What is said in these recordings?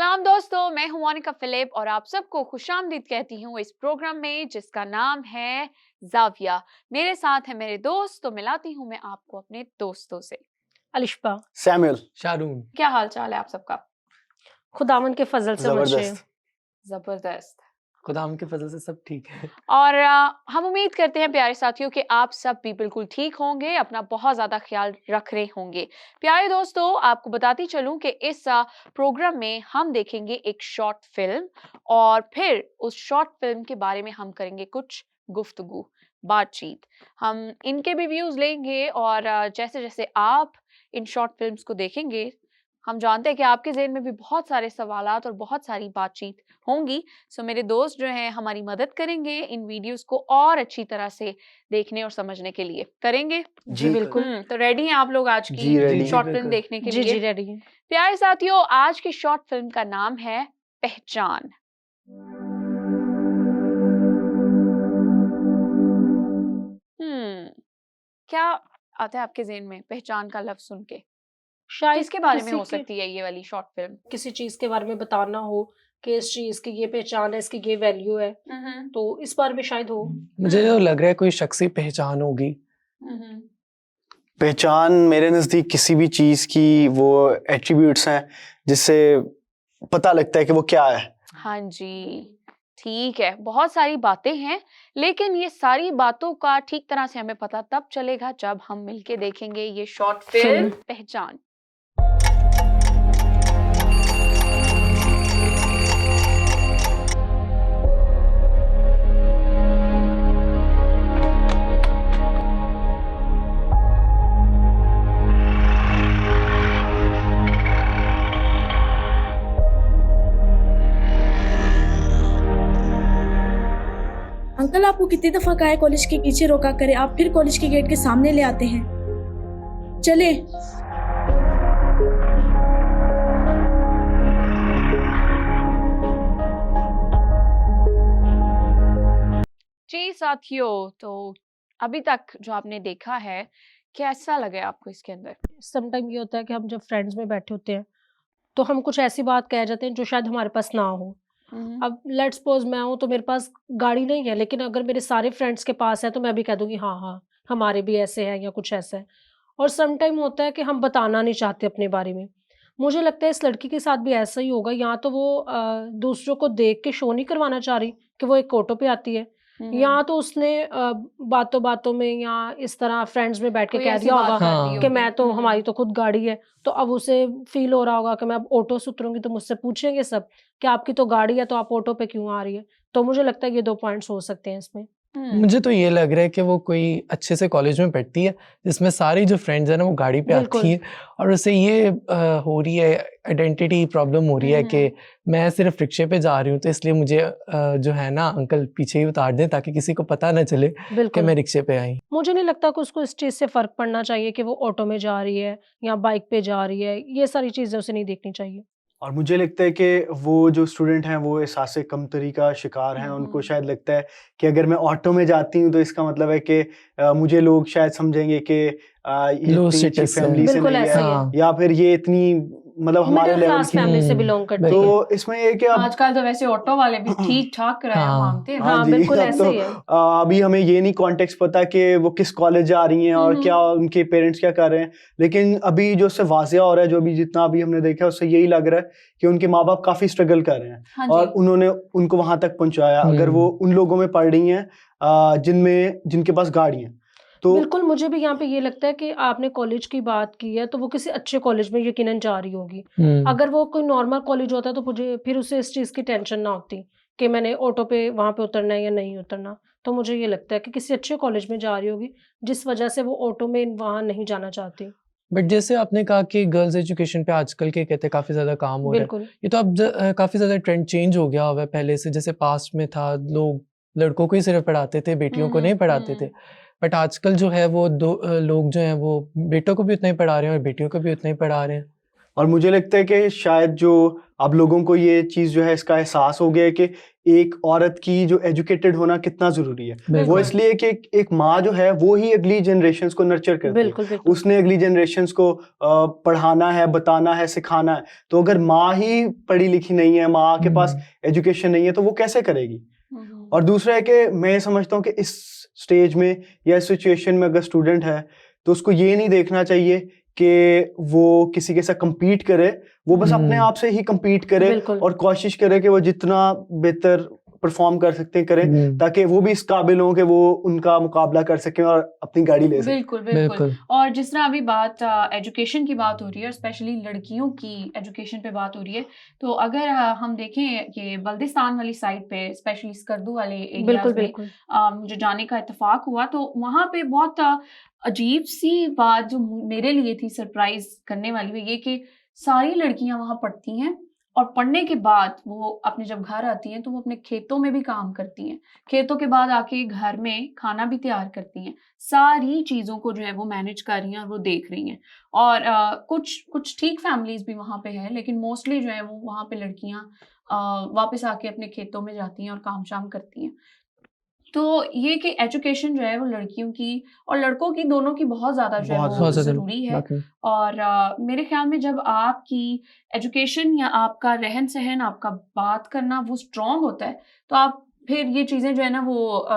सलाम दोस्तों, मैं हूं मोनिका फिलिप और आप सबको खुशामदीद कहती हूं इस प्रोग्राम में जिसका नाम है जाविया। मेरे साथ है मेरे दोस्त, तो मिलाती हूं मैं आपको अपने दोस्तों से। Alishba, Samuel, Sharone. क्या हाल चाल है आप सबका? खुदावन के फजल से मुझे जबरदस्त। जबरदस्त। खुदाम के फजल से सब ठीक है। और हम उम्मीद करते हैं प्यारे साथियों कि आप सब भी बिल्कुल ठीक होंगे, अपना बहुत ज़्यादा ख्याल रख रहे होंगे। प्यारे दोस्तों, आपको बताती चलूं कि इस प्रोग्राम में हम देखेंगे एक शॉर्ट फिल्म और फिर उस शॉर्ट फिल्म के बारे में हम करेंगे कुछ गुफ्तगू, बातचीत। हम इनके भी व्यूज़ लेंगे और जैसे जैसे आप इन शॉर्ट फिल्म्स को देखेंगे, हम जानते हैं कि आपके ज़हन में भी बहुत सारे सवालात और बहुत सारी बातचीत होंगी। सो मेरे दोस्त जो हैं हमारी मदद करेंगे इन वीडियोस को और अच्छी तरह से देखने और समझने के लिए। करेंगे? जी बिल्कुल। तो रेडी हैं आप लोग आज जी, की ready हैं। शॉर्ट फिल्म बिल्कुल। देखने के जी लिए? जी रेडी है। प्यारे साथियों, आज की शॉर्ट फिल्म का नाम है पहचान। क्या आता है आपके ज़हन में पहचान का लफ्ज़ सुन के? शायद किसके बारे में किसी हो के- सकती है ये वाली शॉर्ट फिल्म? किसी चीज के बारे में बताना हो कि इस चीज की ये पहचान है, इसकी ये वैल्यू है, तो इस बारे में शायद हो। मुझे तो लग रहा है कोई शख्सी पहचान होगी। पहचान मेरे नज़दीक किसी भी चीज़ की वो एट्रीब्यूट्स हैं जिससे पता लगता है कि वो क्या है। हाँ जी, ठीक है। बहुत सारी बातें हैं, लेकिन ये सारी बातों का ठीक तरह से हमें पता तब चलेगा जब हम मिलके देखेंगे ये शॉर्ट फिल्म पहचान। अंकल, आपको कितनी दफा कहा है कॉलेज के पीछे रोका करे, आप फिर कॉलेज के गेट के सामने ले आते हैं। चले। जी साथियों, तो अभी तक जो आपने देखा है, कैसा लगा आपको इसके अंदर? समटाइम ये होता है कि हम जब फ्रेंड्स में बैठे होते हैं तो हम कुछ ऐसी बात कह जाते हैं जो शायद हमारे पास ना हो। अब लेट्स सपोज मैं हूँ तो मेरे पास गाड़ी नहीं है, लेकिन अगर मेरे सारे फ्रेंड्स के पास है तो मैं भी कह दूंगी हाँ हाँ हमारे भी ऐसे है या कुछ ऐसा है। और सम टाइम होता है कि हम बताना नहीं चाहते अपने बारे में। मुझे लगता है इस लड़की के साथ भी ऐसा ही होगा। या तो वो दूसरों को देख के शो नहीं करवाना चाह रही कि वो एक ऑटो पे आती है, या तो उसने बातों बातों में या इस तरह फ्रेंड्स में बैठ के कोई कह ऐसी दिया बात होगा कर दी हाँ। कि होगी। मैं तो हमारी तो खुद गाड़ी है। तो अब उसे फील हो रहा होगा कि मैं अब ऑटो से उतरूंगी तो मुझसे पूछेंगे सब कि आपकी तो गाड़ी है तो आप ऑटो पे क्यों आ रही है। तो मुझे लगता है ये 2 पॉइंट्स हो सकते हैं इसमें। मुझे तो ये लग रहा है कि वो कोई अच्छे से कॉलेज में पढ़ती है जिसमें सारी जो फ्रेंड्स हैं ना वो गाड़ी पे बिल्कुल। आती है, और उसे ये हो रही है, आइडेंटिटी प्रॉब्लम हो रही है कि मैं सिर्फ रिक्शे पे जा रही हूँ, तो इसलिए मुझे जो है ना अंकल पीछे ही उतार दें ताकि किसी को पता ना चले कि बिल्कुल मैं रिक्शे पे आई। मुझे नहीं लगता कि उसको इस चीज से फर्क पड़ना चाहिए कि वो ऑटो में जा रही है या बाइक पे जा रही है। ये सारी चीजें उसे नहीं देखनी चाहिए। और मुझे लगता है कि वो जो स्टूडेंट हैं वो एहसास कमतरी का शिकार हैं। उनको शायद लगता है कि अगर मैं ऑटो में जाती हूँ तो इसका मतलब है कि मुझे लोग शायद समझेंगे कि ये Low इतनी अच्छी status है। फैमिली से बिल्कुल नहीं ऐसे है, ही है। हाँ। या फिर ये इतनी मतलब हमारे मिडिल लेवल क्लास की फैमिली से हम्म, बिलोंग करती है। तो इसमें ये कि अब आजकल तो वैसे ऑटो वाले भी ठीक ठाक किराया हाँ। मांगते हैं ना। हाँ, जी, बिल्कुल अब ऐसे तो ही है। अभी हमें ये नहीं कॉन्टेक्स्ट पता कि वो किस कॉलेज जा रही हैं और क्या उनके पेरेंट्स क्या कर रहे हैं, लेकिन अभी जो उससे वाज़िया हो रहा है, जो अभी जितना अभी हमने देखा है उससे यही लग रहा है कि उनके माँ बाप काफ़ी स्ट्रगल कर रहे हैं। हाँ और जी। उन्होंने उनको वहां तक पहुंचाया। अगर वो उन लोगों में पढ़ रही हैं जिनके पास गाड़ी हैं, तो बिल्कुल मुझे भी यहाँ पे ये लगता है कि आपने कॉलेज की बात की है तो वो किसी अच्छे कॉलेज में यकीनन जा रही होगी। अगर वो कोई नॉर्मल कॉलेज होता तो मुझे फिर उसे इस चीज़ की टेंशन ना होती कि मैंने ऑटो पे वहाँ पे उतरना है या नहीं उतरना। तो मुझे ये लगता है कि किसी अच्छे कॉलेज में जा रही होगी जिस वजह से वो ऑटो में वहाँ नहीं जाना चाहती। बट जैसे आपने कहा कि गर्ल्स एजुकेशन पे आजकल के कहते काफ़ी ज़्यादा काम हो रहा है, बिल्कुल ये तो अब काफ़ी ज़्यादा ट्रेंड चेंज हो गया हुआ है पहले से। जैसे पास्ट में था लोग लड़कों को ही सिर्फ पढ़ाते थे, बेटियों को नहीं पढ़ाते थे। बट आजकल जो है वो लोग जो हैं वो बेटों को भी उतना ही पढ़ा रहे हैं और बेटियों को भी उतना ही पढ़ा रहे हैं। और मुझे लगता है कि शायद जो अब लोगों को ये चीज़ जो है इसका एहसास हो गया है कि एक औरत की जो एजुकेटेड होना कितना ज़रूरी है। वो बिल्कुल। इसलिए कि एक माँ जो है वो ही अगली जनरेशंस को नर्चर करती है। बिल्कुल बिल्कुल उसने अगली जनरेशंस को पढ़ाना है, बताना है, सिखाना है। तो अगर माँ ही पढ़ी लिखी नहीं है, माँ के पास एजुकेशन नहीं है, तो वो कैसे करेगी? और दूसरा है कि मैं ये समझता हूँ कि इस स्टेज में या इस सिचुएशन में अगर स्टूडेंट है तो उसको ये नहीं देखना चाहिए कि वो किसी के साथ compete करे। वो बस अपने आप से ही compete करे बिल्कुल। और कोशिश करे कि वो जितना बेहतर परफॉर्म कर सकते हैं करें, ताकि वो भी इस काबिल हों कि वो उनका मुकाबला कर सकें और अपनी गाड़ी ले सकें। बिल्कुल बिल्कुल। बिल्कुल। और जिस तरह अभी बात एजुकेशन की बात हो रही है और स्पेशली लड़कियों की एजुकेशन पे बात हो रही है, तो अगर हम देखें कि बल्दिस्तान वाली साइड पे स्पेशली स्कर्दू वाले बिल्कुल एरियाज में बिल्कुल मुझे जाने का इत्तेफाक हुआ, तो वहाँ पे बहुत अजीब सी बात जो मेरे लिए थी सरप्राइज करने वाली, वो ये कि सारी लड़कियां वहाँ पढ़ती हैं और पढ़ने के बाद वो अपने जब घर आती हैं तो वो अपने खेतों में भी काम करती हैं, खेतों के बाद आके घर में खाना भी तैयार करती हैं, सारी चीज़ों को जो है वो मैनेज कर रही हैं और वो देख रही हैं। और कुछ ठीक फैमिलीज भी वहाँ पे है, लेकिन मोस्टली जो है वो वहाँ पे लड़कियाँ वापस आके अपने खेतों में जाती हैं और काम शाम करती हैं। तो ये कि एजुकेशन जो है वो लड़कियों की और लड़कों की दोनों की बहुत ज़्यादा जो है बहुत वो बहुत ज़्यादा ज़रूरी है। वाक़ई। और मेरे ख्याल में जब आपकी एजुकेशन या आपका रहन सहन, आपका बात करना वो स्ट्रॉन्ग होता है, तो आप फिर ये चीज़ें जो है ना वो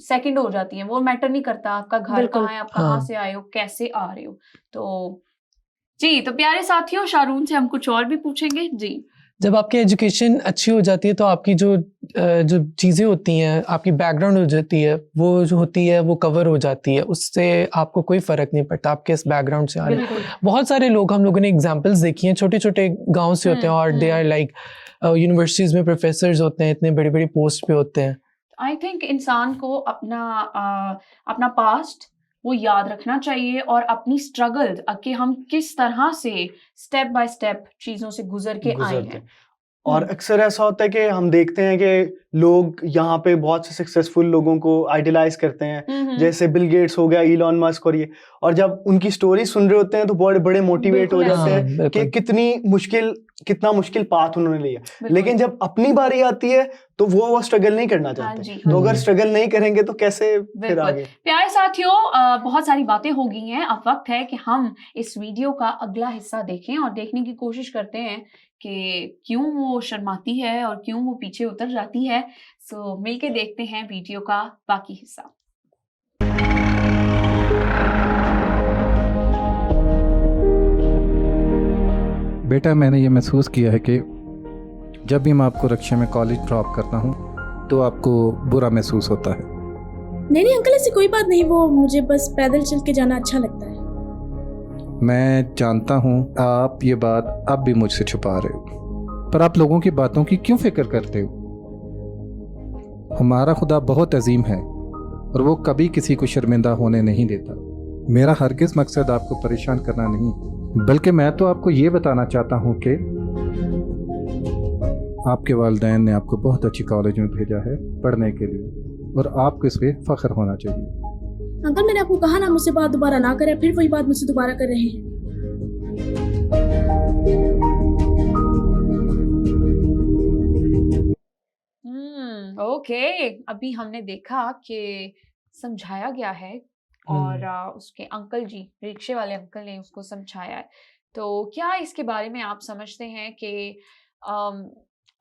सेकंड हो जाती हैं। वो मैटर नहीं करता आपका घर बिल्कुल। कहाँ है, आप कहाँ हाँ। से आए हो, कैसे आ रहे हो। तो जी, तो प्यारे साथियों, शारून से हम कुछ और भी पूछेंगे। जी। जब आपकी एजुकेशन अच्छी हो जाती है तो आपकी जो चीज़ें होती हैं, आपकी बैकग्राउंड हो जाती है, वो जो होती है वो कवर हो जाती है, उससे आपको कोई फ़र्क नहीं पड़ता आप किस बैकग्राउंड से आ रहे हैं। बिल्कुल बहुत सारे लोग हम लोगों ने एग्जांपल्स देखी हैं, छोटे-छोटे गाँव से होते हैं और दे आर लाइक यूनिवर्सिटीज़ में प्रोफेसर्स होते हैं, इतने बड़ी-बड़ी पोस्ट पे होते हैं। आई थिंक इंसान को अपना पास्ट वो याद रखना चाहिए और अपनी स्ट्रगल कि हम किस तरह से स्टेप बाय स्टेप चीजों से गुजर के आए गुजरते हैं। हैं। और अक्सर ऐसा होता है कि हम देखते हैं कि लोग यहाँ पे बहुत से सक्सेसफुल लोगों को आइडलाइज करते हैं, जैसे बिल गेट्स हो गया, इलॉन मस्क और ये। और जब उनकी स्टोरी सुन रहे होते हैं तो बड़े बड़े मोटिवेट हो बिल्कुल जाते हाँ, हैं कि बिल्कुल। कितना मुश्किल पाथ उन्होंने लिया। बिल्कुल। लेकिन जब अपनी बारी आती है तो वो स्ट्रगल नहीं करना हाँ चाहते। जी, तो हाँ अगर जी। स्ट्रगल नहीं करेंगे तो कैसे फिर बिल्कुल। आगे? प्यारे साथियों, बहुत सारी बातें हो गई हैं। अब वक्त है कि हम इस वीडियो का अगला हिस्सा देखें और देखने की कोशिश करते हैं कि क्यों वो शर्माती है और क्यों वो पीछे उतर जाती है। सो मिलके देखते हैं वीडियो का बाकी हिस्सा। बेटा, मैंने ये महसूस किया है कि जब भी मैं आपको रिक्शे में कॉलेज ड्रॉप करता हूँ तो आपको बुरा महसूस होता है। नहीं अंकल, ऐसी कोई बात नहीं, वो मुझे बस पैदल चल के जाना अच्छा लगता है। मैं जानता हूँ आप ये बात अब भी मुझसे छुपा रहे हो, पर आप लोगों की बातों की क्यों फिक्र करते हो? हमारा खुदा बहुत अजीम है और वो कभी किसी को शर्मिंदा होने नहीं देता। मेरा हरगिज़ मकसद आपको परेशान करना नहीं, बल्कि मैं तो आपको ये बताना चाहता हूँ कि आपके वालिदैन ने आपको बहुत अच्छी कॉलेज में भेजा है पढ़ने के लिए और आपको इस पर फ़ख्र होना चाहिए। अंकल, मैंने आपको कहा ना मुझसे बात दोबारा ना करें, फिर वही बात मुझसे दोबारा कर रहे हैं। ओके। अभी हमने देखा कि समझाया गया है और उसके अंकल जी, रिक्शे वाले अंकल ने उसको समझाया है। तो क्या इसके बारे में आप समझते हैं कि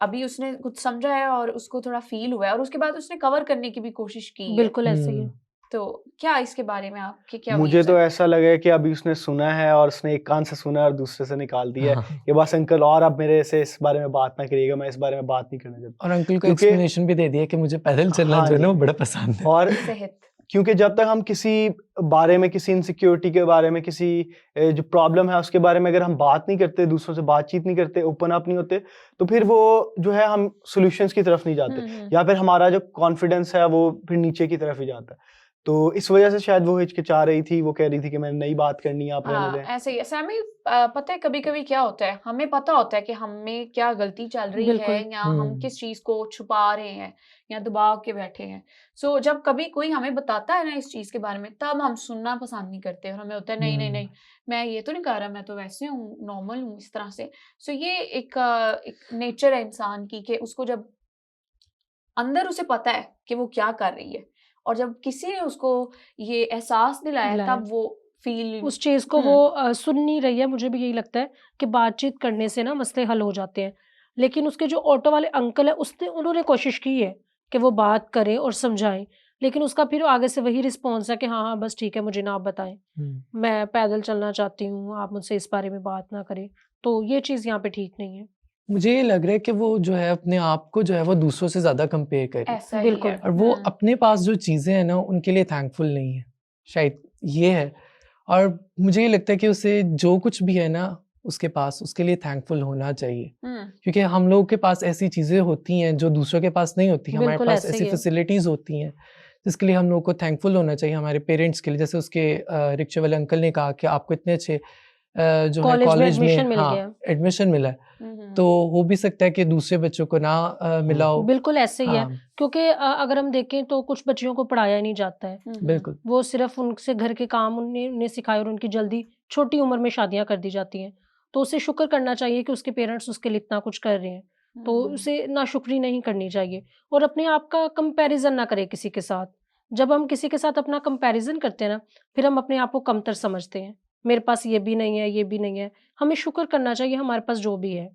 अभी उसने कुछ समझा है और उसको थोड़ा फील हुआ है और उसके बाद उसने कवर करने की भी कोशिश की है? बिल्कुल ऐसे ही है। तो क्या इसके बारे में आपके क्या मुझे व्यूज तो हैं? ऐसा लगा है कि अभी उसने सुना है और उसने एक कान से सुना है और दूसरे से निकाल दिया है हाँ। कि बस अंकल और अब मेरे से इस बारे में बात ना करिएगा, मैं इस बारे में बात नहीं करना चाहता। और अंकल को क्योंकि एक्सप्लेनेशन भी दे दिया कि मुझे पैदल चलना हाँ जो है जी। ना वो बड़ा पसंद है। और सेहत। क्योंकि जब तक हम किसी बारे में, किसी इनसिक्योरिटी के बारे में, किसी जो प्रॉब्लम है उसके बारे में अगर हम बात नहीं करते, दूसरों से बातचीत नहीं करते, ओपन अप नहीं होते, तो फिर वो जो है हम सॉल्यूशंस की तरफ नहीं जाते, या फिर हमारा जो कॉन्फिडेंस है वो फिर नीचे की तरफ ही जाता है। तो इस वजह से शायद वो हिचकिचा रही थी, वो कह रही थी कि मैंने नई बात करनी है, आप रहने हाँ दें। ऐसे ही सैमी, पता है कभी कभी क्या होता है, हमें पता होता है कि हमें क्या गलती चल रही है बिल्कुल। या हम किस चीज को छुपा रहे हैं या दबा के बैठे हैं। सो जब कभी कोई हमें बताता है ना इस चीज के बारे में, तब हम सुनना पसंद नहीं करते और हमें होता है नहीं नहीं नहीं, मैं ये तो नहीं कर रहा, मैं तो वैसे हूँ, नॉर्मल हूँ इस तरह से। सो ये एक नेचर है इंसान की कि उसको जब अंदर उसे पता है कि वो क्या कर रही है, और जब किसी ने उसको ये एहसास दिलाया दिलाया। तब वो फील उस चीज़ को वो सुन नहीं रही है। मुझे भी यही लगता है कि बातचीत करने से ना मसले हल हो जाते हैं। लेकिन उसके जो ऑटो वाले अंकल हैं उन्होंने कोशिश की है कि वो बात करें और समझाएँ। लेकिन उसका फिर आगे से वही रिस्पॉन्स है कि हाँ, हाँ, बस ठीक है, मुझे ना आप बताएँ। मैं पैदल चलना चाहती हूँ, आप मुझसे इस बारे में बात ना करें। तो ये चीज़ यहाँ पे ठीक नहीं है। मुझे ये लग रहा है कि वो जो है अपने आप को जो है वो दूसरों से ज़्यादा कंपेयर कर रही है ऐसा ही बिल्कुल। है। और वो अपने पास जो चीज़ें हैं ना उनके लिए थैंकफुल नहीं है, शायद ये है। और मुझे ये लगता है कि उसे जो कुछ भी है ना उसके पास, उसके लिए थैंकफुल होना चाहिए, क्योंकि हम लोगों के पास ऐसी चीज़ें होती हैं जो दूसरों के पास नहीं होती। हमारे बिल्कुल पास ऐसे ऐसी ही है। फैसिलिटीज़ होती हैं जिसके लिए हम लोगों को थैंकफुल होना चाहिए हमारे पेरेंट्स के लिए। जैसे उसके रिक्शे वाले अंकल ने कहा कि आपको इतने अच्छे जो है कॉलेज में कॉलेज में एडमिशन मिल हाँ गया। एडमिशन मिला है, तो हो भी सकता है कि दूसरे बच्चों को ना मिला हो। बिल्कुल ऐसे ही है। हाँ क्योंकि अगर हम देखें तो कुछ बच्चियों को पढ़ाया ही नहीं जाता है। बिल्कुल वो सिर्फ उनसे घर के काम उन्हें उन्हें सिखाए और उनकी जल्दी छोटी उम्र में शादियां कर दी जाती हैं। तो उसे शुक्र करना चाहिए कि उसके पेरेंट्स उसके लिए इतना कुछ कर रहे हैं। तो उसे नाशुक्री नहीं करनी चाहिए और अपने आप का कंपैरिजन ना करे किसी के साथ। जब हम किसी के साथ अपना कंपैरिजन करते हैं ना, फिर हम अपने आप को कमतर समझते हैं। मेरे पास ये भी नहीं है, ये भी नहीं है। हमें शुक्र करना चाहिए हमारे पास जो भी है।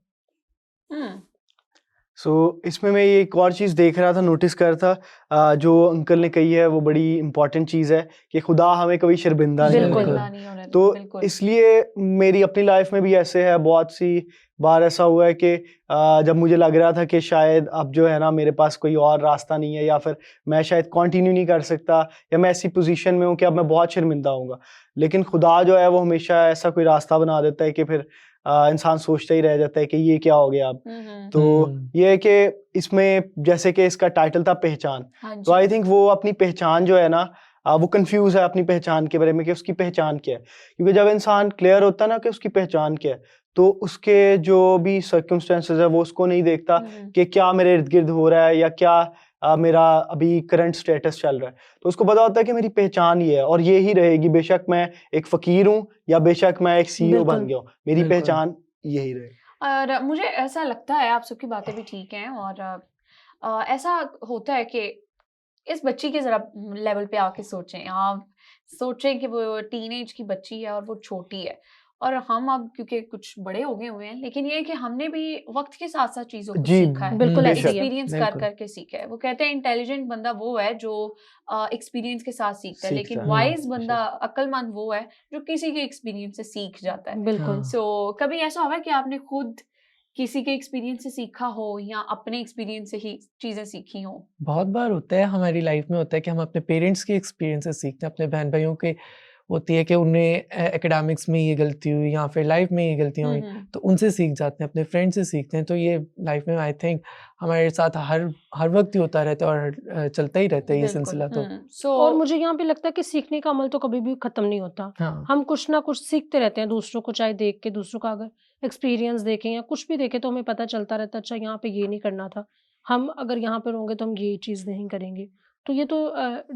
सो इसमें मैं ये एक और चीज़ देख रहा था, नोटिस कर रहा था, जो अंकल ने कही है वो बड़ी इंपॉर्टेंट चीज़ है कि खुदा हमें कभी शर्मिंदा नहीं बिल्कुल। होने शर्मिंदा देता। नहीं होने तो बिल्कुल। इसलिए मेरी अपनी लाइफ में भी ऐसे है, बहुत सी बार ऐसा हुआ है कि जब मुझे लग रहा था कि शायद अब जो है ना मेरे पास कोई और रास्ता नहीं है, या फिर मैं शायद कंटिन्यू नहीं कर सकता, या मैं ऐसी पोजीशन में हूँ कि अब मैं बहुत शर्मिंदा हूँगा, लेकिन खुदा जो है वो हमेशा ऐसा कोई रास्ता बना देता है कि फिर इंसान सोचता ही रह जाता है कि ये क्या हो गया अब। तो ये है कि इसमें जैसे कि इसका टाइटल था पहचान, हाँ तो आई जी। थिंक वो अपनी पहचान जो है ना, वो कंफ्यूज है अपनी पहचान के बारे में कि उसकी पहचान क्या है। क्योंकि जब इंसान क्लियर होता है ना कि उसकी पहचान क्या है, तो उसके जो भी सर्कमस्टेंसेस है वो उसको नहीं देखता कि क्या मेरे इर्द गिर्द हो रहा है या क्या मेरा अभी करंट स्टेटस चल रहा है। तो उसको पता होता है कि मेरी पहचान ये है और ये ही रहेगी, बेशक मैं एक फकीर हूँ या बेशक मैं एक CEO बन बिल्कुल। गया हूँ, मेरी बिल्कुल। पहचान यही रहेगी। और मुझे ऐसा लगता है, आप सबकी बातें भी ठीक हैं, और ऐसा होता है कि इस बच्ची के जरा लेवल पे आके सोचें। आप सोचें कि वो टीनेज की बच्ची है और वो छोटी है, और हम अब क्योंकि कुछ बड़े हो गए हुए हैं, लेकिन ये है कि हमने भी वक्त के साथ साथ चीजों को जी, सीखा है, बिल्कुल ऐसे ही है। एक्सपीरियंस कर बिल्कुल। करके सीखा है। वो कहते हैं इंटेलिजेंट बंदा वो है जो एक्सपीरियंस के साथ सीखता है, लेकिन सीखता है। वाइज बंदा, अक्लमंद वो है जो किसी के एक्सपीरियंस से सीख जाता है। बिल्कुल। हाँ। सो कभी ऐसा हुआ है कि आपने खुद किसी के एक्सपीरियंस से सीखा हो या अपने एक्सपीरियंस से ही चीजें सीखी हो? बहुत बार होता है हमारी लाइफ में, होता है कि हम अपने पेरेंट्स के एक्सपीरियंस से सीखते हैं, अपने बहन भाइयों के होती है कि उन्हें एकेडमिक्स में ये गलती हुई या फिर लाइफ में ये गलतियाँ हुई, तो उनसे सीख जाते हैं, अपने फ्रेंड से सीखते हैं। तो ये लाइफ में आई थिंक हमारे साथ हर वक्त ही होता रहता है और चलता ही रहता है ये बिल्कुल। सिलसिला। तो सो और मुझे यहाँ पे लगता है कि सीखने का अमल तो कभी भी खत्म नहीं होता। हाँ हम कुछ ना कुछ सीखते रहते हैं दूसरों को, चाहे देख के, दूसरों का अगर एक्सपीरियंस देखें या कुछ भी देखें तो हमें पता चलता रहता है, अच्छा यहाँ पे ये नहीं करना था, हम अगर यहाँ पे रहोगे तो हम ये चीज़ नहीं करेंगे। तो ये तो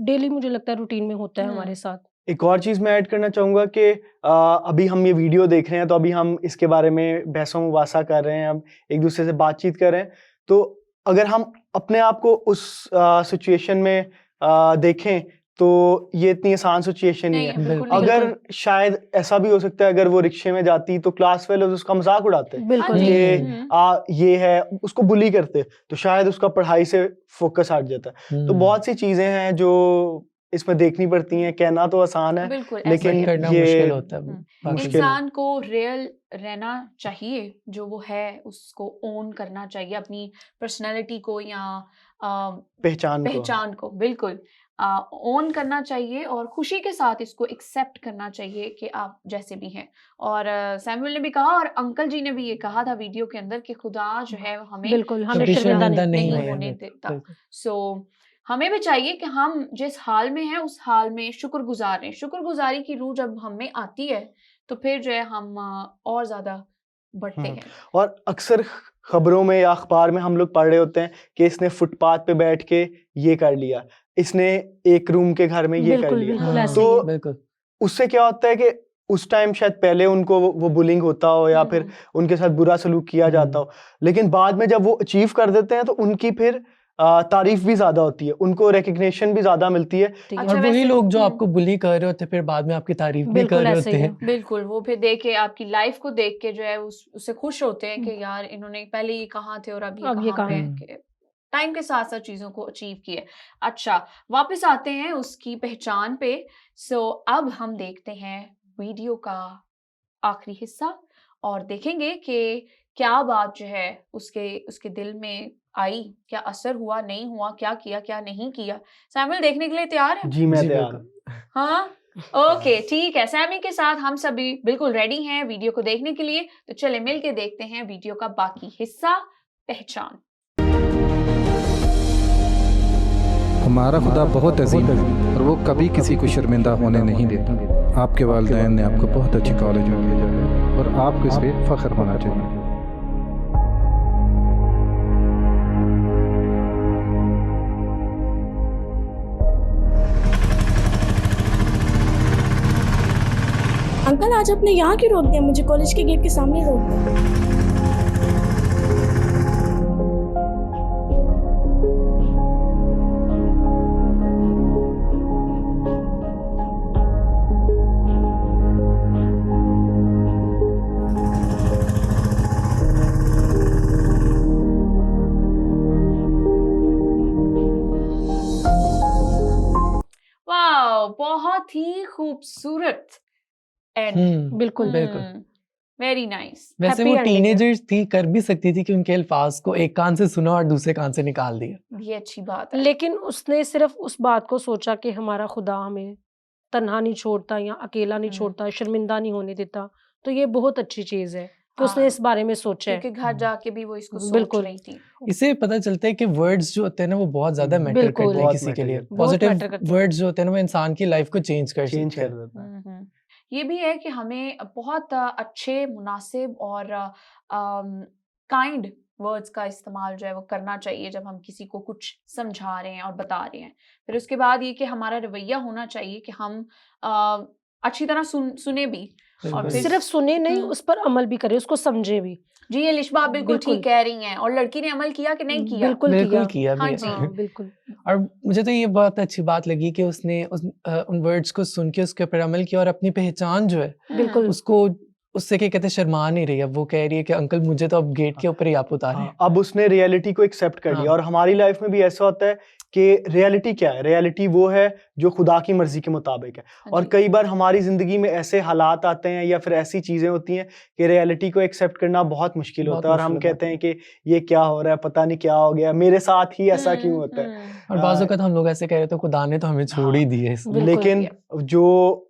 डेली मुझे लगता है रूटीन में होता है हमारे साथ। एक और चीज़ मैं ऐड करना चाहूँगा कि अभी हम ये वीडियो देख रहे हैं, तो अभी हम इसके बारे में बहसों मुबासा कर रहे हैं, हम एक दूसरे से बातचीत कर रहे हैं। तो अगर हम अपने आप को उस सिचुएशन में देखें तो ये इतनी आसान सिचुएशन नहीं नहीं है। है, बिल्कुल बिल्कुल। नहीं है। अगर शायद ऐसा भी हो सकता है, अगर वो रिक्शे में जाती तो क्लास फेलो उसका मजाक उड़ाते हाँ बिल्कुल। जी। कि ये है, उसको बुली करते, तो शायद उसका पढ़ाई से फोकस हट जाता। तो बहुत सी चीजें हैं जो इसमें देखनी पड़ती हैं। कहना तो आसान है, बिल्कुल ऐसा लेकिन ही है। करना ये मुश्किल होता है, हम्म। मुश्किल है। इंसान को रियल रहना चाहिए, जो वो है उसको ओन करना चाहिए, अपनी पर्सनालिटी को या पहचान को बिल्कुल ओन करना चाहिए, और खुशी के साथ इसको एक्सेप्ट करना चाहिए कि आप जैसे भी हैं। और सैमुअल ने भी कहा और अंकल जी ने भी ये कहा था वीडियो के अंदर कि खुदा जो है हमें बिल्कुल, हमें कभी शर्मिंदा शर्मिंदा नहीं नहीं होने होने देता। देता। बिल्कुल। सो हमें भी चाहिए कि हम जिस हाल में हैं उस हाल में शुक्रगुजार रहें। शुक्रगुजारी की रूह जब हम में आती है तो फिर जो है हम और ज़्यादा बढ़ते हैं। और अक्सर खबरों में या अखबार में हम लोग पढ़ रहे होते हैं कि इसने फुटपाथ पे बैठ के ये कर लिया, इसने एक रूम के घर में ये कर बिल्कुल लिया। बिल्कुल ऐसे तो ही है। बिल्कुल उससे क्या होता है कि उस टाइम शायद पहले उनको वो बुलिंग होता हो या फिर उनके साथ बुरा सलूक किया जाता हो, लेकिन बाद में जब वो अचीव कर देते हैं तो उनकी फिर तारीफ भी ज्यादा होती है, उनको रिकग्निशन भी ज्यादा मिलती है। ठीक है। अच्छा, और वही वैसे- लोग जो आपको बुली कर रहे होते हैं फिर बाद में आपकी तारीफ भी कर बिल्कुल रहे ऐसे होते ही हैं। है। बिल्कुल, वो फिर देख के आपकी लाइफ को देख के जो है उससे खुश होते हैं कि यार इन्होंने पहले ये कहाँ थे और अब अब ये कहाँ पे कहाँ हैं, कि टाइम के साथ साथ चीजों को अचीव किए। अच्छा, वापस आते हैं उसकी पहचान पे। सो अब हम देखते हैं वीडियो का आखिरी हिस्सा और देखेंगे कि क्या बात जो है उसके दिल में आई, क्या असर हुआ, नहीं हुआ, क्या किया, क्या नहीं किया। सैमुअल देखने के लिए तैयार है? जी मैं जी, तैयार बिल्कुल। हूँ। हाँ, ओके, ठीक है। सैमी के साथ हम सभी बिल्कुल रेडी हैं वीडियो को देखने के लिए। तो चले मिल के देखते हैं वीडियो का बाकी हिस्सा, पहचान। हमारा खुदा बहुत अजीम है और वो कभी किसी को शर्मिंदा होने नहीं देता। आपके वालिदैन ने आपको बहुत अच्छे कॉलेज में भेजा है और आपको इस पर फख्र होना चाहिए। अंकल आज आपने यहाँ क्यों रोक दिया, मुझे कॉलेज के गेट के सामने रोक दिया। वाह, बहुत ही खूबसूरत एंड। बिल्कुल बिल्कुल। Very nice. वैसे Happy वो ending है। टीनेजर्स थी, कर भी सकती थी कि उनके अल्फाज को एक कान से सुना और दूसरे कान से निकाल दिया। ये अच्छी बात है। लेकिन उसने सिर्फ उस बात को सोचा कि हमारा खुदा हमें तन्हा नहीं छोड़ता या अकेला नहीं छोड़ता, शर्मिंदा नहीं होने देता। तो ये बहुत अच्छी चीज है कि उसने हाँ, इस बारे में सोचा है। क्योंकि घर जाके भी वो इसको सोच बिल्कुल। रही थी। इससे पता चलता है कि वर्ड्स जो होते हैं ना वो बहुत ज्यादा मैटर बिल्कुल। करते हैं बहुत किसी के matter लिए। करते हैं। बहुत पॉजिटिव matter करते हैं। वर्ड्स जो होते हैं ना वो इंसान की लाइफ को चेंज कर चेंज सकते कर हैं। देता है। ये भी है कि हमें बहुत अच्छे, मुनासिब और काइंड वर्ड्स का इस्तेमाल जो है वो करना चाहिए जब हम किसी को कुछ समझा रहे हैं और बता रहे हैं। फिर उसके बाद ये कि हमारा रवैया होना चाहिए कि हम अच्छी तरह सुने भी और बिल्कुल। फिर सिर्फ सुने नहीं, उस पर अमल भी करे, उसको समझे भी। जी, ये लिशबा आप बिल्कुल बिल्कुल। ठीक कह रही हैं। और लड़की ने अमल किया कि नहीं किया? बिल्कुल बिल्कुल किया। किया हाँ भी जी। है। हाँ, बिल्कुल। और मुझे तो ये बहुत अच्छी बात लगी कि उसने उन वर्ड्स को सुन के उसके ऊपर अमल किया और अपनी पहचान जो है बिल्कुल। उसको उससे क्या कहते हैं शर्मा नहीं रही है। वो कह रही है कि अंकल मुझे तो अब गेट के ऊपर ही आप उतारे। हाँ, अब उसने रियलिटी को एक्सेप्ट कर लिया। हाँ। और हमारी लाइफ में भी ऐसा होता है कि रियलिटी क्या है, रियलिटी वो है जो खुदा की मर्जी के मुताबिक है। और जी। कई बार हमारी जिंदगी में ऐसे हालात आते हैं या फिर ऐसी चीजें होती हैं कि रियलिटी को एक्सेप्ट करना बहुत मुश्किल बहुत होता है और हम मुश्किल कहते हैं कि ये क्या हो रहा है, पता नहीं क्या हो गया, मेरे साथ ही ऐसा क्यों होता है। और बाज़ औक़ात हम लोग ऐसे कह रहे तो खुदा ने तो हमें छोड़ ही दी है इसमें। बिल्कुल। लेकिन जो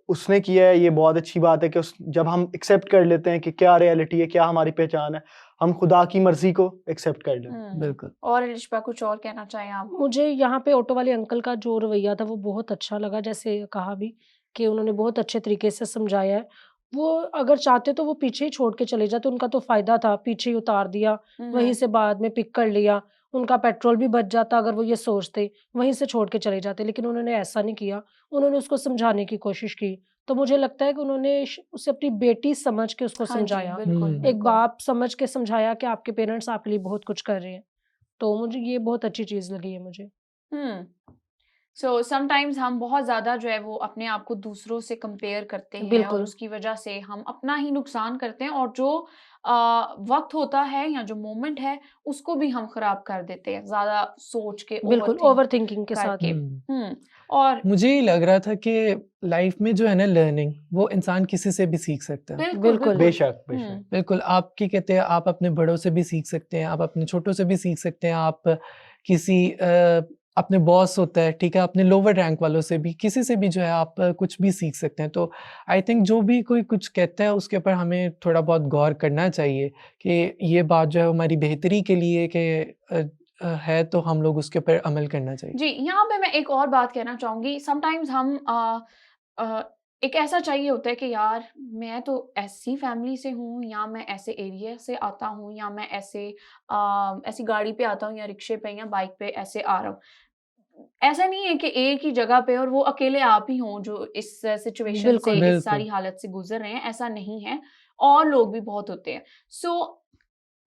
उसने किया है ये बहुत अच्छी बात है कि जब हम एक्सेप्ट कर लेते हैं कि क्या रियलिटी है, क्या हमारी पहचान है, हम खुदा की मर्जी को एक्सेप्ट कर लें। बिल्कुल। और लिशबा कुछ और कहना चाहें आप? मुझे यहाँ पे ऑटो वाले अंकल का जो रवैया था वो बहुत अच्छा लगा। जैसे कहा भी कि उन्होंने बहुत अच्छे तरीके से समझाया है। वो अगर चाहते तो वो पीछे ही छोड़ के चले जाते, उनका तो फायदा था, पीछे ही उतार दिया, वहीं से बाद में पिक कर लिया, उनका पेट्रोल भी बच जाता अगर वो ये सोचते, वहीं से छोड़ के चले जाते। लेकिन उन्होंने ऐसा नहीं किया, उन्होंने उसको समझाने की कोशिश की। तो मुझे लगता है कि उन्होंने उसे अपनी बेटी समझ के उसको हाँ जी, समझाया, बिल्कुल, एक बिल्कुल। बाप समझ के समझाया कि आपके पेरेंट्स आपके लिए बहुत कुछ कर रहे हैं। तो मुझे ये बहुत अच्छी चीज़ लगी है मुझे। सो समटाइम्स हम बहुत ज़्यादा जो है वो अपने आप को दूसरों से कंपेयर करते हैं और बिल्कुल। उसकी वजह से हम अपना ही नुकसान करते हैं और जो वक्त होता है या जो मोमेंट है उसको भी हम खराब कर देते हैं ज़्यादा सोच के, बिल्कुल, ओवरथिंक ओवरथिंकिंग के साथ। करके। और मुझे ये लग रहा था कि लाइफ में जो है ना लर्निंग वो इंसान किसी से भी सीख सकता है। बिल्कुल, बिल्कुल। बिल्कुल। बेशक बेशक। बिल्कुल, आप क्या कहते हैं आप अपने बड़ों से भी सीख सकते हैं, आप अपने छोटों से भी सीख सकते हैं, आप किसी अपने बॉस होता है, ठीक है, अपने लोअर रैंक वालों से भी, किसी से भी जो है आप कुछ भी सीख सकते हैं। तो आई थिंक जो भी कोई कुछ कहता है उसके ऊपर हमें थोड़ा बहुत गौर करना चाहिए कि ये बात जो है हमारी बेहतरी के लिए कि है तो हम लोग उसके ऊपर अमल करना चाहिए। जी, यहाँ पे मैं एक और बात कहना चाहूँगी। समटाइम्स हम अ, एक ऐसा चाहिए होता है कि यार मैं तो ऐसी फैमिली से हूँ, या मैं ऐसे एरिया से आता हूँ, या मैं ऐसी गाड़ी पे आता हूँ, या रिक्शे पे या बाइक पे ऐसे आ रहा हूँ। ऐसा नहीं है कि एक ही जगह पे और वो अकेले आप ही हों जो इस सिचुएशन से, बिल्कुल। इस बिल्कुल। सारी हालत से गुज़र रहे हैं, ऐसा नहीं है। और लोग भी बहुत होते हैं। सो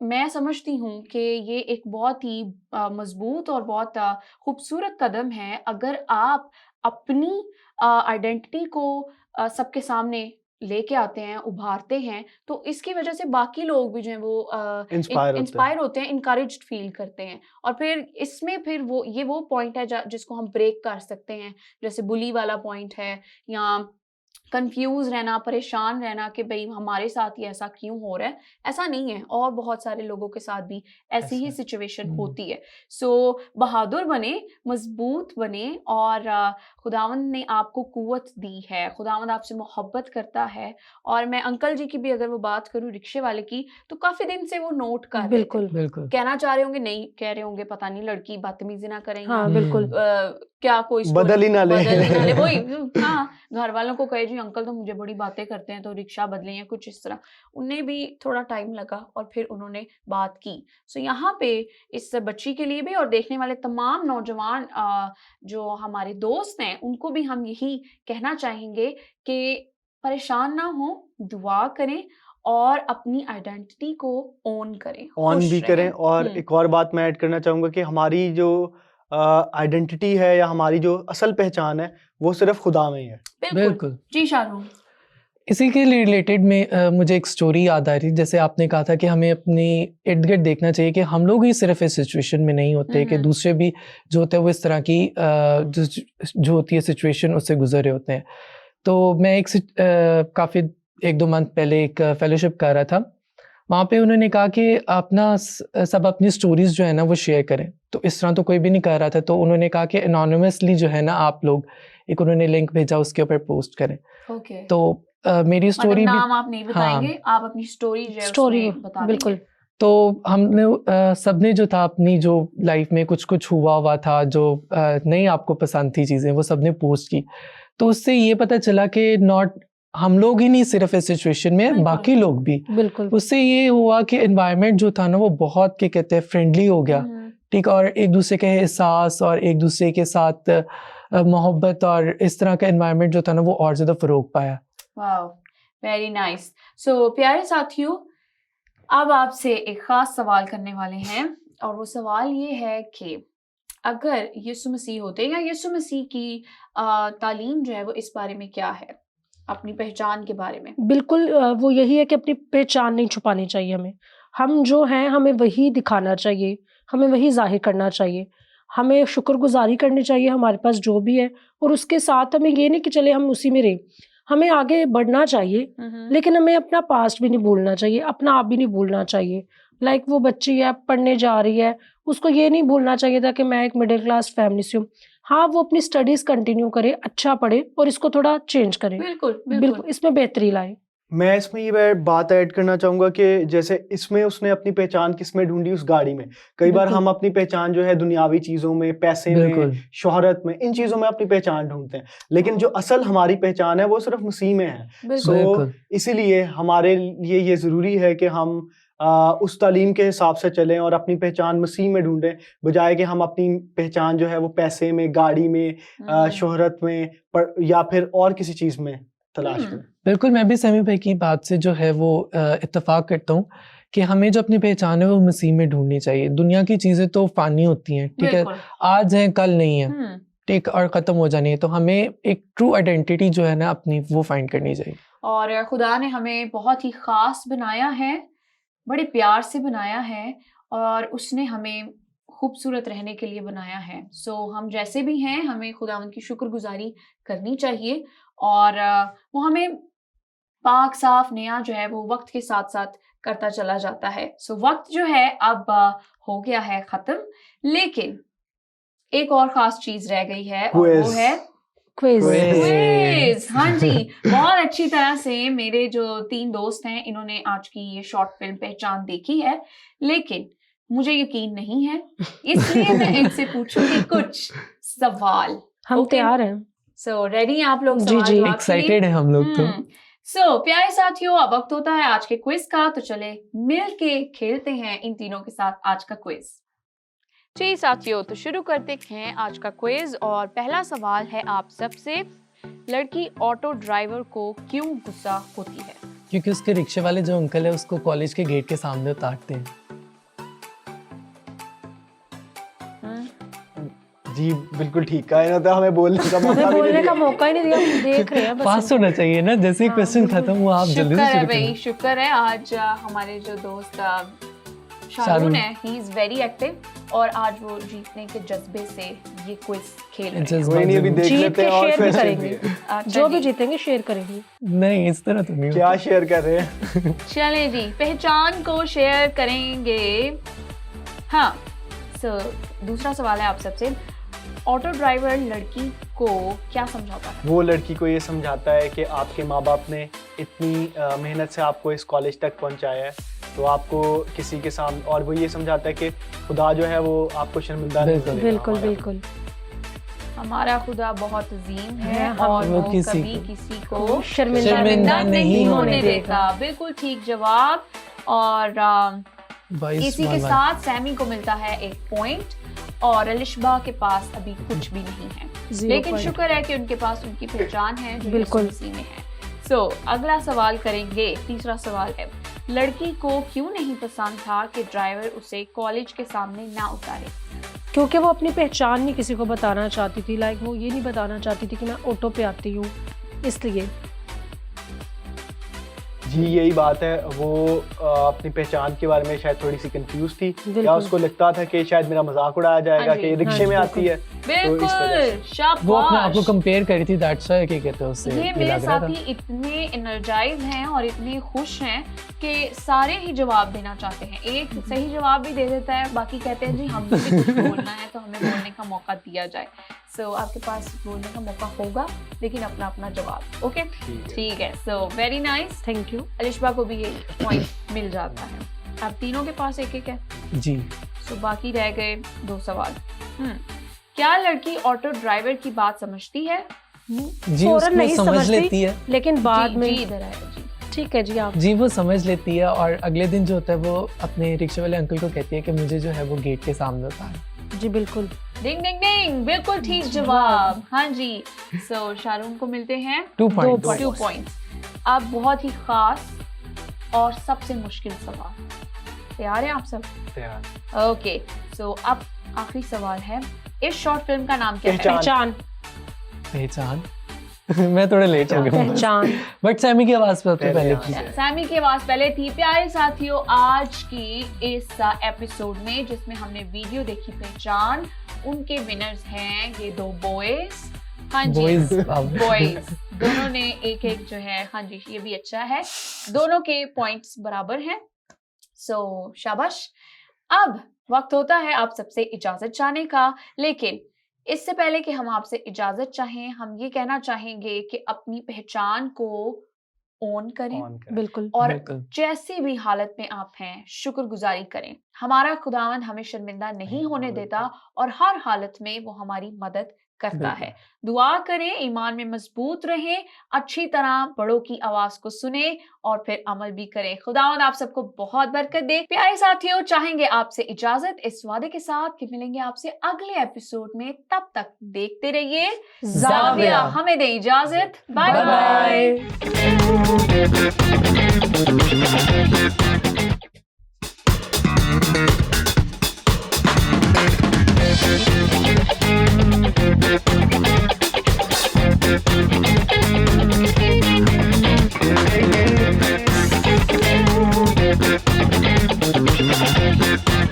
मैं समझती हूँ कि ये एक बहुत ही मज़बूत और बहुत खूबसूरत कदम है, अगर आप अपनी आइडेंटिटी को सबके सामने लेके आते हैं, उभारते हैं, तो इसकी वज़ह से बाकी लोग भी जो हैं वो इंस्पायर होते हैं। इंस्पायर होते हैं, एनकरेज्ड फ़ील करते हैं। और फिर इसमें फिर वो पॉइंट है जिसको हम ब्रेक कर सकते हैं, जैसे बुली वाला पॉइंट है, या कंफ्यूज रहना, परेशान रहना कि भई हमारे साथ ही ऐसा क्यों हो रहा है? ऐसा नहीं है, और बहुत सारे लोगों के साथ भी ऐसी ही ऐसा सिचुएशन हुँ। होती है। सो बहादुर बने, मज़बूत बने, और खुदावंद ने आपको क़ुव्वत दी है, खुदावंद आपसे मोहब्बत करता है। और मैं अंकल जी की भी अगर वो बात करूँ रिक्शे वाले की, तो काफ़ी दिन से वो नोट कर रहे थे। बिल्कुल। बिल्कुल। कहना चाह रहे होंगे, नहीं कह रहे होंगे, पता नहीं लड़की बदतमीज़ी ना करे, या हाँ, बिल्कुल। क्या कोई स्टोरी बदल ही ना ले। बदल ही ना ले। वही हाँ, घर वालों को कहे जी अंकल तो मुझे बड़ी बातें करते हैं, तो रिक्शा बदलें या कुछ इस तरह। उन्हें भी थोड़ा टाइम लगा और फिर उन्होंने बात की। सो यहाँ पे इस बच्ची के लिए भी और देखने वाले तमाम नौजवान जो हमारे दोस्त हैं, उनको भी हम यही कहना चाहेंगे कि परेशान ना हों, दुआ करें और अपनी आइडेंटिटी को ओन करें, ऑन खुश भी करें। रहें। और एक और बात मैं ऐड करना चाहूँगा कि हमारी जो आइडेंटिटी है या हमारी जो असल पहचान है, वो सिर्फ़ खुदा में ही है। बिल्कुल। बिल्कुल। जी, शाहरुख। इसी के रिलेटेड में मुझे एक स्टोरी याद आ रही, जैसे आपने कहा था कि हमें अपने इर्द-गिर्द देखना चाहिए कि हम लोग ही सिर्फ़ इस सिचुएशन में नहीं होते, कि दूसरे भी जो होते हैं वो इस तरह की जो होती है सिचुएशन उससे गुज़र रहे होते हैं। तो मैं काफ़ी 1-2 मंथ पहले एक फेलोशिप कर रहा था। वहाँ पे उन्होंने कहा कि सब अपनी स्टोरीज़ जो है ना वो शेयर करें। तो इस तरह तो कोई भी नहीं कर रहा था, तो उन्होंने कहा कि एनोनिमसली जो है ना आप लोग, एक उन्होंने लिंक भेजा, उसके ऊपर पोस्ट करें। ओके। तो मेरी मतलब स्टोरी भी नाम आप नहीं बताएँगे, हाँ, आप अपनी स्टोरी जो है स्टोरी उसमें बता बिल्कुल। देंगे। तो हमने सबने जो था अपनी जो लाइफ़ में कुछ-कुछ हुआ था जो नहीं आपको पसंद थी चीज़ें, वो सबने पोस्ट की। तो उससे ये पता चला कि नॉट हम लोग ही नहीं सिर्फ़ इस सिचुएशन में, बिल्कुल। बाकी लोग भी। बिल्कुल। उससे ये हुआ कि एनवायरनमेंट जो था ना वो बहुत क्या कहते हैं फ्रेंडली हो गया, ठीक? और एक दूसरे के एहसास और एक दूसरे के साथ मोहब्बत और इस तरह का एनवायरनमेंट जो था ना वो और ज़्यादा फ़रोग़ पाया। वाओ! Very nice. सो प्यारे साथियों, अब आपसे एक ख़ास सवाल करने वाले हैं, और वो सवाल ये है कि अगर यीशु मसीह होते, या यीशु मसीह की तालीम जो है वो इस बारे में क्या है? अपनी पहचान के बारे में? बिल्कुल वो यही है कि अपनी पहचान नहीं छुपानी चाहिए हमें। हम जो हैं हमें वही दिखाना चाहिए, हमें वही ज़ाहिर करना चाहिए। हमें शुक्रगुज़ारी करनी चाहिए हमारे पास जो भी है, और उसके साथ हमें ये नहीं कि चले हम उसी में रहें। हमें आगे बढ़ना चाहिए, लेकिन हमें अपना पास्ट भी नहीं भूलना चाहिए, अपना आप भी नहीं भूलना चाहिए। लाइक वो बच्ची है, पढ़ने जा रही है, उसको ये नहीं भूलना चाहिए था कि मैं एक मिडिल क्लास फैमिली से हूँ। हाँ, वो अपनी स्टडीज़ कंटिन्यू करे, अच्छा पढ़े और इसको थोड़ा चेंज करे। बिल्कुल, बिल्कुल, बिल्कुल। इसमें बेहतरी लाए। मैं इसमें ये बात ऐड करना चाहूँगा कि जैसे इसमें उसने अपनी पहचान किसमें ढूँढी? उस गाड़ी में। कई बार बिल्कुल। हम अपनी पहचान जो है दुनियावी चीज़ों में, पैसे में, बिल्कुल। शोहरत में, इन चीज़ों में अपनी पहचान ढूँढते हैं। लेकिन जो असल हमारी पहचान है वो सिर्फ़ मसीह में है। बिल्कुल। बिल्कुल। इसीलिए हमारे लिए ये ज़रूरी है कि हम उस तालीम के हिसाब से चलें और अपनी पहचान मसीह में ढूँढें, बजाए कि हम अपनी पहचान जो है वो पैसे में, गाड़ी में, शोहरत में या फिर और किसी चीज़ में तलाश करें। बिल्कुल, मैं भी समी भाई की बात से जो है वो इत्तेफ़ाक करता हूँ कि हमें जो अपनी पहचान है वो मसीह में ढूँढनी चाहिए। दुनिया की चीज़ें तो फ़ानी होती हैं, ठीक है? बिल्कुल। आज हैं, कल नहीं है, हुँ। ठीक? और ख़त्म हो जानी है। तो हमें एक ट्रू आइडेंटिटी जो है ना अपनी वो फाइंड करनी चाहिए। और खुदा ने हमें बहुत ही ख़ास बनाया है, बड़े प्यार से बनाया है, और उसने हमें खूबसूरत रहने के लिए बनाया है। सो हम जैसे भी हैं, हमें खुदावंद की शुक्रगुज़ारी करनी चाहिए, और वो हमें पाक साफ नया जो है वो वक्त के साथ-साथ करता चला जाता है। सो वक्त जो है अब हो गया है ख़त्म, लेकिन एक और ख़ास चीज़ रह गई है, और वो क्विज़। है क्विज़। क्विज़। हाँ जी, बहुत अच्छी तरह से मेरे जो 3 दोस्त हैं, इन्होंने आज की ये शॉर्ट फ़िल्म पहचान देखी है। लेकिन मुझे यकीन नहीं है, इसलिए मैं इनसे पूछूंगी कुछ सवाल। हम Okay. तैयार हैं। सो रेडी हैं आप लोग जी, सवाल जी। जवाब के लिए? एक्साइटेड है हम लोग तो। सो प्यारे साथियों, अब वक्त होता है आज के क्विज का, तो चले मिल के खेलते हैं इन तीनों के साथ आज का क्विज। जी साथियों, तो शुरू करते हैं आज का क्विज और पहला सवाल है आप सबसे, लड़की ऑटो ड्राइवर को क्यों गुस्सा होती है? क्योंकि उसके रिक्शे वाले जो अंकल है उसको कॉलेज के गेट के सामने उतारते हैं। जी बिल्कुल ठीक कहा इन्होंने, तो हमें बोलने का मौका हमें भी नहीं बोलने का दिया। मौका ही नहीं दिया, हम देख रहे हैं बस। फास्ट होना चाहिए ना, जैसे ही हाँ, क्वेश्चन बिल्कुल। खत्म हुआ आप जल्दी शुक्र से है शुरू भाई, करें। शुक्र है आज हमारे जो दोस्त शारून शारून। है, ही इज वेरी एक्टिव और आज वो जीतने के जज्बे से ये क्विज खेल रहे हैं। कोई नहीं, अभी देख जीत लेते के हैं और शेयर भी फिर करेंगे। अच्छा जो भी जी। जीतेंगे शेयर करेंगे। नहीं इस तरह तो नहीं क्या होता। शेयर कर रहे हैं? चले जी, पहचान को शेयर करेंगे। हाँ, सो दूसरा सवाल है आप सबसे, ऑटो ड्राइवर लड़की को क्या समझाता है? वो लड़की को ये समझाता है कि आपके माँ बाप ने इतनी मेहनत से आपको इस कॉलेज तक पहुंचाया है, तो आपको किसी के सामने, और वो ये समझाता है कि खुदा जो है वो आपको शर्मिंदा नहीं बिल्कुल, करेगा। बिल्कुल हमारा बिल्कुल। हमारा खुदा बहुत अजीम है है, और वो वो किसी कभी को किसी को शर्मिंदा शर्मिंदा नहीं नहीं होने होने देता। बिल्कुल ठीक जवाब। और 22 इसी के 1-1। साथ सैमी को मिलता है 1 पॉइंट और अलिशबा के पास अभी कुछ भी नहीं है, 0 लेकिन पॉइंट। शुक्र है कि उनके पास उनकी पहचान है जो बिल्कुल। यीशु मसीह में है। सो अगला सवाल करेंगे, तीसरा सवाल है, लड़की को क्यों नहीं पसंद था कि ड्राइवर उसे कॉलेज के सामने ना उतारे? क्योंकि वो अपनी पहचान नहीं किसी को बताना चाहती थी। लाइक वो ये नहीं बताना चाहती थी कि मैं ऑटो पे आती हूँ, इसलिए। जी यही बात है, वो अपनी पहचान के बारे में शायद थोड़ी सी कंफ्यूज थी, या बिल्कुल। उसको लगता था कि शायद मेरा मजाक उड़ाया जाएगा हाँ जी, कि ये रिक्शे हाँ जी, में आती है। बिल्कुल, इस वजह वो अपने आप को शाबाश। कंपेयर करी थी, दैट्स व्हाई कि कहते हैं उससे ये मेरे लग रहा था। साथी इतने एनर्जाइज हैं और इतने खुश हैं कि सारे ही जवाब देना चाहते हैं। एक सही जवाब भी दे देता है, बाकी कहते हैं जी हमें भी कुछ बोलना है तो हमें बोलने का मौका दिया जाए। सो आपके पास बोलने का मौका होगा, लेकिन अपना अपना जवाब। ओके, ठीक है। So very nice, thank you. Alishba को भी ये पॉइंट मिल जाता है। अब तीनों के पास 1-1 है। जी सो बाकी रह गए 2 सवाल। क्या लड़की ऑटो ड्राइवर की बात समझती है? जी फौरन उसको नहीं समझ समझती, लेती है। लेकिन बाद जी, में जी इधर आए जी। ठीक है जी। आप जी वो समझ लेती है और अगले दिन जो होता है वो अपने रिक्शे वाले अंकल को कहती है कि मुझे जो है वो गेट के सामने उतार। जी बिल्कुल। डिंग डिंग डिंग, बिल्कुल ठीक जवाब। हाँ जी। सो शारून को मिलते हैं 2 point। 2 पॉइंट्स। अब बहुत ही खास और सबसे मुश्किल सवाल, तैयार हैं आप सब? तैयार। ओके, सो अब आखिरी सवाल है, इस शॉर्ट फिल्म का नाम क्या है? पहचान। पहचान। पहचान मैं थोड़ा लेट हो गया पहचान। बट सैमी की आवाज पे पहले पहले हाँ। थी। सैमी की आवाज पहले थी। प्यारे साथियों, आज की इस एपिसोड में जिसमें हमने वीडियो देखी पहचान, उनके विनर्स हैं ये 2 बॉयज। हाँ जी, बॉयज बॉयज दोनों ने 1-1 जो है। हाँ जी, ये भी अच्छा है, दोनों के पॉइंट्स बराबर हैं। सो शाबाश। अब वक्त होता है आप सबसे इजाजत चाहने का, लेकिन इससे पहले कि हम आपसे इजाजत चाहें, हम ये कहना चाहेंगे कि अपनी पहचान को ऑन करें ऑन कर। बिल्कुल। और बिल्कुल। जैसी भी हालत में आप हैं शुक्रगुजारी करें। हमारा खुदावंद हमें शर्मिंदा नहीं होने देता और हर हालत में वो हमारी मदद करता बिल्कुल। है। दुआ करें, ईमान में मजबूत रहें, अच्छी तरह बड़ों की आवाज को सुने और फिर अमल भी करें। खुदावंद आप सबको बहुत बरकत दे। प्यारे साथियों, चाहेंगे आपसे इजाजत इस वादे के साथ कि मिलेंगे आपसे अगले एपिसोड में। तब तक देखते रहिए जाविया। हमें दे इजाजत। Bye bye. Thank you.